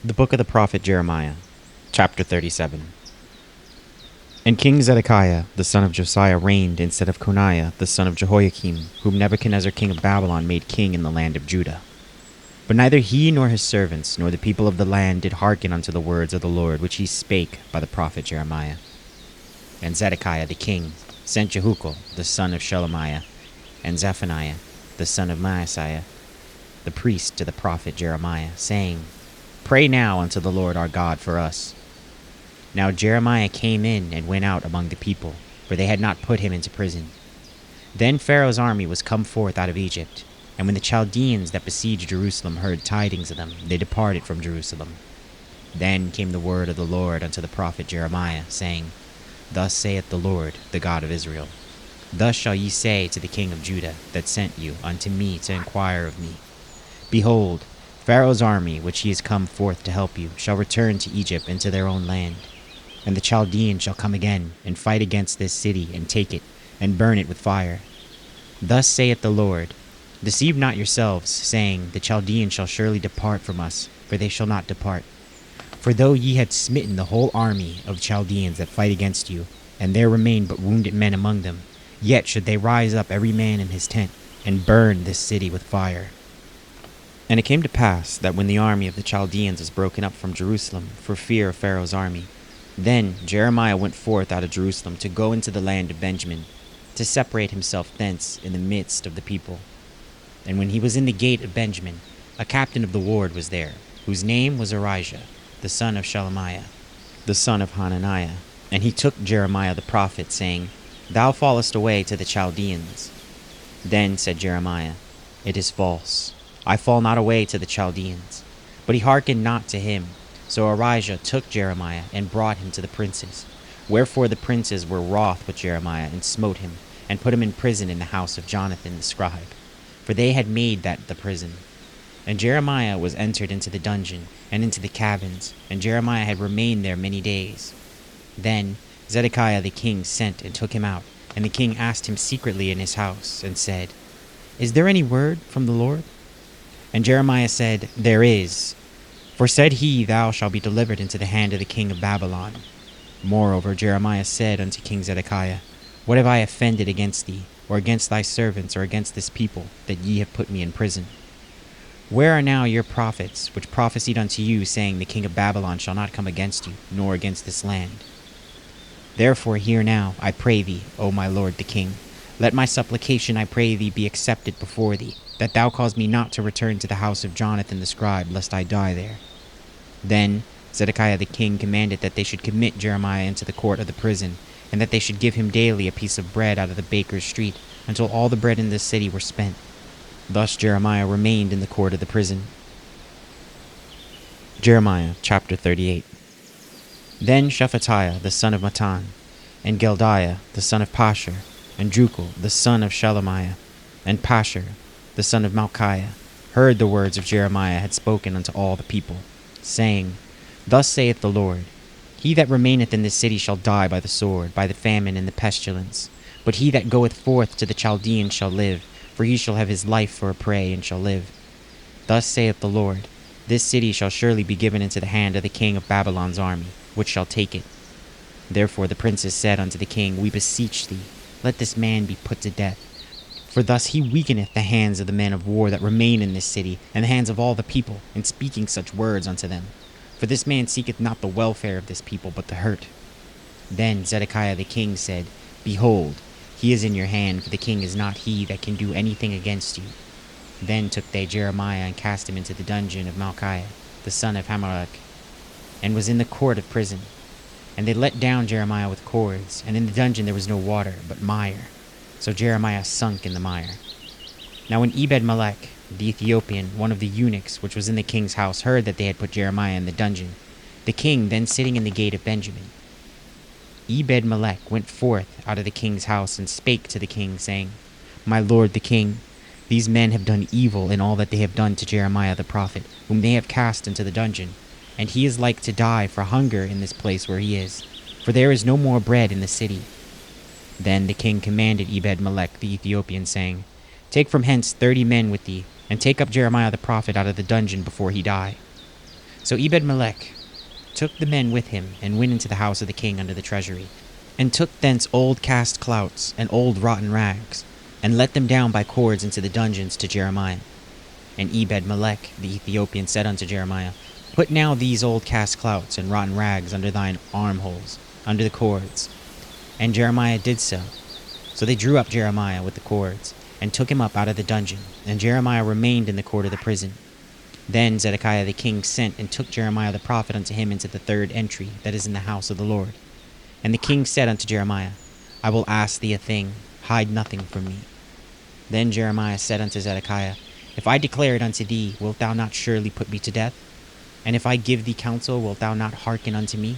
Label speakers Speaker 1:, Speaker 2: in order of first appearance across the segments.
Speaker 1: The book of the prophet Jeremiah, chapter 37. And King Zedekiah, the son of Josiah, reigned instead of Coniah, the son of Jehoiakim, whom Nebuchadnezzar king of Babylon made king in the land of Judah. But neither he nor his servants, nor the people of the land did hearken unto the words of the Lord, which he spake by the prophet Jeremiah. And Zedekiah the king sent Jehukal, the son of Shelemiah, and Zephaniah, the son of Maaseiah, the priest, to the prophet Jeremiah, saying, Pray now unto the Lord our God for us. Now Jeremiah came in and went out among the people, for they had not put him into prison. Then Pharaoh's army was come forth out of Egypt, and when the Chaldeans that besieged Jerusalem heard tidings of them, they departed from Jerusalem. Then came the word of the Lord unto the prophet Jeremiah, saying, Thus saith the Lord, the God of Israel, Thus shall ye say to the king of Judah that sent you unto me to inquire of me, Behold, Pharaoh's army, which he is come forth to help you, shall return to Egypt and to their own land. And the Chaldeans shall come again, and fight against this city, and take it, and burn it with fire. Thus saith the Lord, Deceive not yourselves, saying, The Chaldeans shall surely depart from us, for they shall not depart. For though ye had smitten the whole army of Chaldeans that fight against you, and there remain but wounded men among them, yet should they rise up every man in his tent, and burn this city with fire. And it came to pass that when the army of the Chaldeans was broken up from Jerusalem for fear of Pharaoh's army, then Jeremiah went forth out of Jerusalem to go into the land of Benjamin, to separate himself thence in the midst of the people. And when he was in the gate of Benjamin, a captain of the ward was there, whose name was Arijah, the son of Shelemiah, the son of Hananiah. And he took Jeremiah the prophet, saying, Thou fallest away to the Chaldeans. Then said Jeremiah, It is false. I fall not away to the Chaldeans. But he hearkened not to him. So Arijah took Jeremiah and brought him to the princes. Wherefore the princes were wroth with Jeremiah, and smote him, and put him in prison in the house of Jonathan the scribe. For they had made that the prison. And Jeremiah was entered into the dungeon, and into the cabins, and Jeremiah had remained there many days. Then Zedekiah the king sent and took him out, and the king asked him secretly in his house, and said, Is there any word from the Lord? And Jeremiah said, There is. For said he, Thou shalt be delivered into the hand of the king of Babylon. Moreover Jeremiah said unto King Zedekiah, What have I offended against thee, or against thy servants, or against this people, that ye have put me in prison? Where are now your prophets, which prophesied unto you, saying, The king of Babylon shall not come against you, nor against this land? Therefore hear now, I pray thee, O my lord the king. Let my supplication, I pray thee, be accepted before thee, that thou cause me not to return to the house of Jonathan the scribe, lest I die there. Then Zedekiah the king commanded that they should commit Jeremiah into the court of the prison, and that they should give him daily a piece of bread out of the baker's street, until all the bread in the city were spent. Thus Jeremiah remained in the court of the prison. Jeremiah chapter 38. Then Shephatiah the son of Mattan, and Geldiah the son of Pashur, and Jukal the son of Shelemiah, and Pashur the son of Malchiah, heard the words of Jeremiah had spoken unto all the people, saying, Thus saith the Lord, He that remaineth in this city shall die by the sword, by the famine and the pestilence. But he that goeth forth to the Chaldeans shall live, for he shall have his life for a prey, and shall live. Thus saith the Lord, This city shall surely be given into the hand of the king of Babylon's army, which shall take it. Therefore the princes said unto the king, We beseech thee, let this man be put to death. For thus he weakeneth the hands of the men of war that remain in this city, and the hands of all the people, in speaking such words unto them. For this man seeketh not the welfare of this people, but the hurt. Then Zedekiah the king said, Behold, he is in your hand, for the king is not he that can do anything against you. Then took they Jeremiah, and cast him into the dungeon of Malchiah, the son of Hamelech, and was in the court of prison. And they let down Jeremiah with cords, and in the dungeon there was no water, but mire. So Jeremiah sunk in the mire. Now when Ebed-melech, the Ethiopian, one of the eunuchs which was in the king's house, heard that they had put Jeremiah in the dungeon, the king then sitting in the gate of Benjamin, Ebed-melech went forth out of the king's house, and spake to the king, saying, My lord the king, these men have done evil in all that they have done to Jeremiah the prophet, whom they have cast into the dungeon, and he is like to die for hunger in this place where he is, for there is no more bread in the city. Then the king commanded Ebed-melech the Ethiopian, saying, Take from hence 30 men with thee, and take up Jeremiah the prophet out of the dungeon before he die. So Ebed-melech took the men with him, and went into the house of the king under the treasury, and took thence old cast clouts and old rotten rags, and let them down by cords into the dungeons to Jeremiah. And Ebed-melech the Ethiopian said unto Jeremiah, Put now these old cast clouts and rotten rags under thine armholes, under the cords. And Jeremiah did so. So they drew up Jeremiah with the cords, and took him up out of the dungeon, and Jeremiah remained in the court of the prison. Then Zedekiah the king sent and took Jeremiah the prophet unto him into the third entry that is in the house of the Lord. And the king said unto Jeremiah, I will ask thee a thing, hide nothing from me. Then Jeremiah said unto Zedekiah, If I declare it unto thee, wilt thou not surely put me to death? And if I give thee counsel, wilt thou not hearken unto me?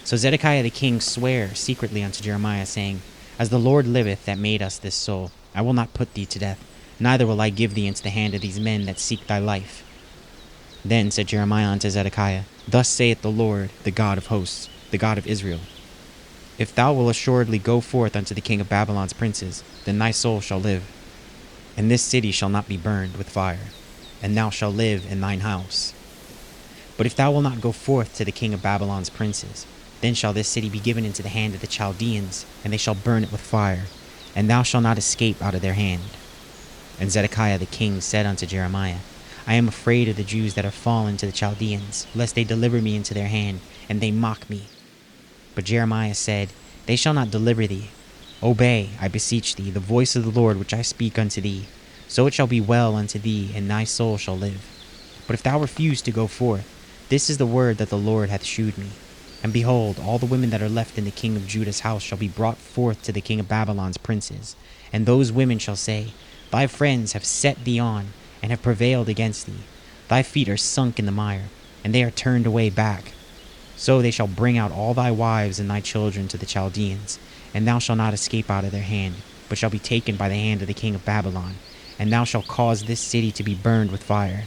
Speaker 1: So Zedekiah the king sware secretly unto Jeremiah, saying, As the Lord liveth that made us this soul, I will not put thee to death, neither will I give thee into the hand of these men that seek thy life. Then said Jeremiah unto Zedekiah, Thus saith the Lord, the God of hosts, the God of Israel, If thou wilt assuredly go forth unto the king of Babylon's princes, then thy soul shall live. And this city shall not be burned with fire, and thou shalt live in thine house. But if thou wilt not go forth to the king of Babylon's princes, then shall this city be given into the hand of the Chaldeans, and they shall burn it with fire, and thou shalt not escape out of their hand. And Zedekiah the king said unto Jeremiah, I am afraid of the Jews that are fallen to the Chaldeans, lest they deliver me into their hand, and they mock me. But Jeremiah said, They shall not deliver thee. Obey, I beseech thee, the voice of the Lord which I speak unto thee. So it shall be well unto thee, and thy soul shall live. But if thou refuse to go forth, this is the word that the Lord hath shewed me. And behold, all the women that are left in the king of Judah's house shall be brought forth to the king of Babylon's princes. And those women shall say, Thy friends have set thee on, and have prevailed against thee. Thy feet are sunk in the mire, and they are turned away back. So they shall bring out all thy wives and thy children to the Chaldeans, and thou shalt not escape out of their hand, but shall be taken by the hand of the king of Babylon, and thou shalt cause this city to be burned with fire.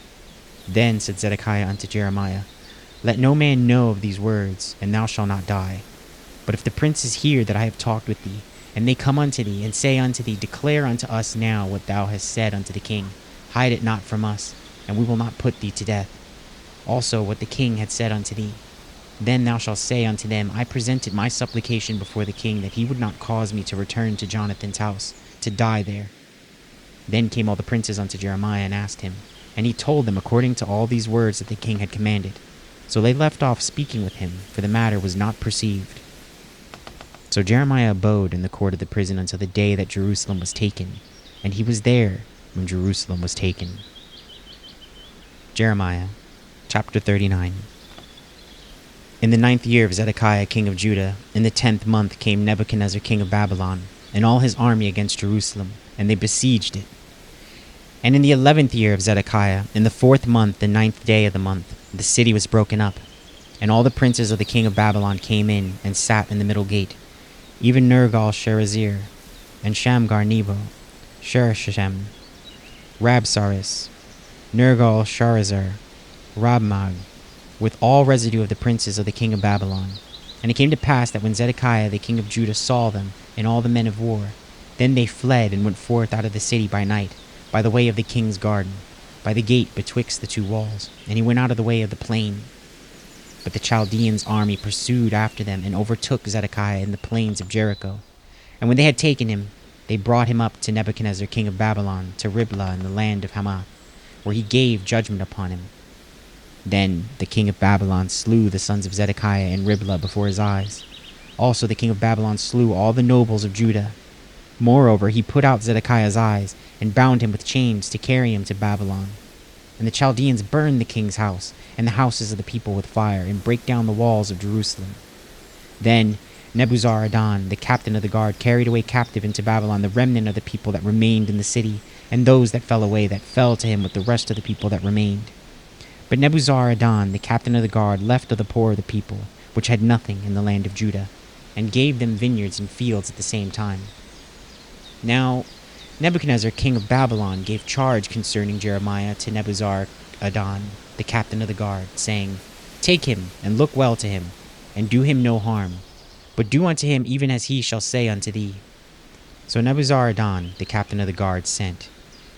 Speaker 1: Then said Zedekiah unto Jeremiah, Let no man know of these words, and thou shalt not die. But if the princes hear that I have talked with thee, and they come unto thee, and say unto thee, Declare unto us now what thou hast said unto the king, hide it not from us, and we will not put thee to death. Also what the king had said unto thee. Then thou shalt say unto them, I presented my supplication before the king, that he would not cause me to return to Jonathan's house, to die there. Then came all the princes unto Jeremiah, and asked him, and he told them according to all these words that the king had commanded. So they left off speaking with him, for the matter was not perceived. So Jeremiah abode in the court of the prison until the day that Jerusalem was taken, and he was there when Jerusalem was taken. Jeremiah chapter 39. In the 9th year of Zedekiah king of Judah, in the 10th month came Nebuchadnezzar king of Babylon, and all his army against Jerusalem, and they besieged it. And in the 11th year of Zedekiah, in the 4th month, the 9th day of the month, the city was broken up, and all the princes of the king of Babylon came in and sat in the middle gate, even Nergal-Sharezer, and Shamgar-Nebo, Sheresheshem, Rabsaris, Nergal-Sharezer, Rabmag, with all residue of the princes of the king of Babylon. And it came to pass that when Zedekiah the king of Judah saw them, and all the men of war, then they fled and went forth out of the city by night, by the way of the king's garden, by the gate betwixt the two walls, and he went out of the way of the plain. But the Chaldeans' army pursued after them, and overtook Zedekiah in the plains of Jericho. And when they had taken him, they brought him up to Nebuchadnezzar king of Babylon, to Riblah in the land of Hamath, where he gave judgment upon him. Then the king of Babylon slew the sons of Zedekiah in Riblah before his eyes. Also the king of Babylon slew all the nobles of Judah. Moreover, he put out Zedekiah's eyes, and bound him with chains to carry him to Babylon. And the Chaldeans burned the king's house, and the houses of the people with fire, and brake down the walls of Jerusalem. Then Nebuzaradan, the captain of the guard, carried away captive into Babylon the remnant of the people that remained in the city, and those that fell away, that fell to him with the rest of the people that remained. But Nebuzaradan, the captain of the guard, left of the poor of the people, which had nothing in the land of Judah, and gave them vineyards and fields at the same time. Now Nebuchadnezzar king of Babylon gave charge concerning Jeremiah to Nebuzaradan, the captain of the guard, saying, Take him, and look well to him, and do him no harm, but do unto him even as he shall say unto thee. So Nebuzaradan, the captain of the guard, sent,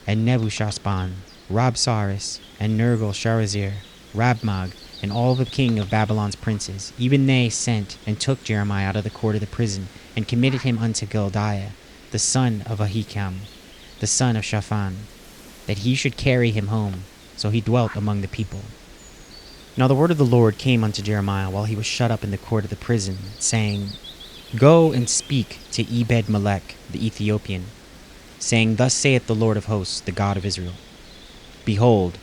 Speaker 1: and Nebuchadnezzar, Rabsaris, and Nergal-Sharezer, Rabmag, and all the king of Babylon's princes, even they sent and took Jeremiah out of the court of the prison, and committed him unto Gildiah, the son of Ahikam, the son of Shaphan, that he should carry him home. So he dwelt among the people. Now the word of the Lord came unto Jeremiah while he was shut up in the court of the prison, saying, Go and speak to Ebed-melech the Ethiopian, saying, Thus saith the Lord of hosts, the God of Israel, Behold,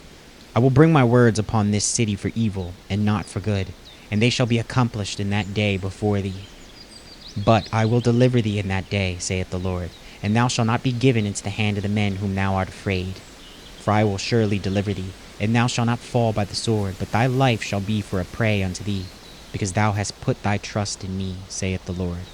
Speaker 1: I will bring my words upon this city for evil, and not for good, and they shall be accomplished in that day before thee. But I will deliver thee in that day, saith the Lord, and thou shalt not be given into the hand of the men whom thou art afraid. For I will surely deliver thee, and thou shalt not fall by the sword, but thy life shall be for a prey unto thee, because thou hast put thy trust in me, saith the Lord.